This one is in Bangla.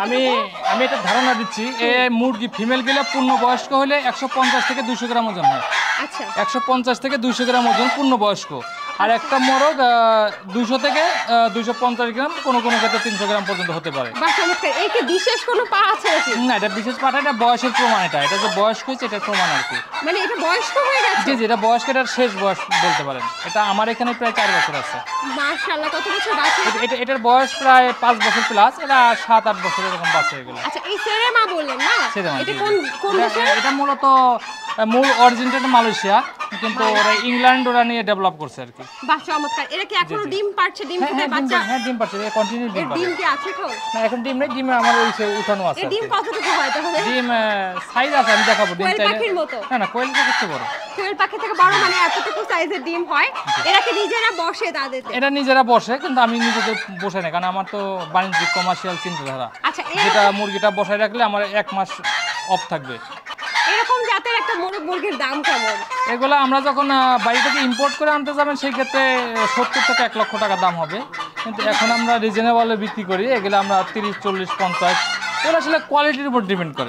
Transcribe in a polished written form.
আমি আমি এটা ধারণা দিচ্ছি, এই মুরগি ফিমেল গুলো পূর্ণবয়স্ক হলে 150 থেকে 200 গ্রাম ওজন হয়। আচ্ছা 150 থেকে 200 গ্রাম ওজন পূর্ণবয়স্ক। আর একটা মোরগ 200 থেকে 250 গ্রাম, কোনো কোনো ক্ষেত্রে 300 গ্রাম পর্যন্ত হতে পারে। বাহ চমৎকার। এই কি বিশেষ কোনো পা আছে নাকি? না, এটা বিশেষ পাঠা, এটা বয়সের প্রমাণ। এটা যে বয়স্ক হয়েছে এটার প্রমাণ আর কি। মানে এটা বয়স্ক হয়ে গেছে? জি জি, এটা বয়স্ক, এটার শেষ বয়স বলতে পারেন। এটা আমার এখানে প্রায় 4 বছর আছে। মাশাআল্লাহ, কত বছর বাচ্চা? এটার বয়স প্রায় 5 বছর প্লাস, এটা 7-8 বছর এরকম বাচ্চা এগুলো। আচ্ছা এই সেরেমা বললেন না, এটা কোন দেশে? এটা মূলত মূল অরিজিনটা মালয়েশিয়া, কিন্তু ওরা ইংল্যান্ড ওরা নিয়ে ডেভেলপ করছে আর কি। বাহ চমৎকার। এটা কি এখনো ডিম পারছে? ডিম থেকে হ্যাঁ বাচ্চা? হ্যাঁ, ডিম পাচ্ছে, কন্টিনিউ ডিম পাচ্ছে। ডিম কি আছে এখন? না, এখন ডিম নেই, ডিমে আমার ওই উঠানো আছে। এই ডিম কতটুকু হয় তাহলে? ডিম সাইজ আছে, আমি দেখাবো ডিম কোয়েল চাইলে। পাখির মতো? না না, কোয়েল পাখির চেয়ে বড়। কোয়েল পাখি থেকে বড়, মানে এতটুকু সাইজের ডিম হয়। এরা কি নিজেরা বসে তাদের? এটা নিজেরা বসে, কিন্তু আমি নিজেদের বসে না, কারণ আমার তো বাণিজ্যিক কমার্শিয়াল চিন্তাধারা। আচ্ছা যেটা মুরগিটা বসায় রাখলে আমার 1 মাস অফ থাকবে। এরকম জাতের একটা মোরগ মুরগির দাম কেমন? এগুলো আমরা যখন বাড়ি থেকে ইম্পোর্ট করে আনতে যাবেন সেই ক্ষেত্রে 70 থেকে 1 লক্ষ টাকা দাম হবে, কিন্তু এখন আমরা রিজনেবলে বিক্রি করি। এগুলো আমরা 30, 40, 50, এগুলো আসলে কোয়ালিটির উপর ডিপেন্ড করে।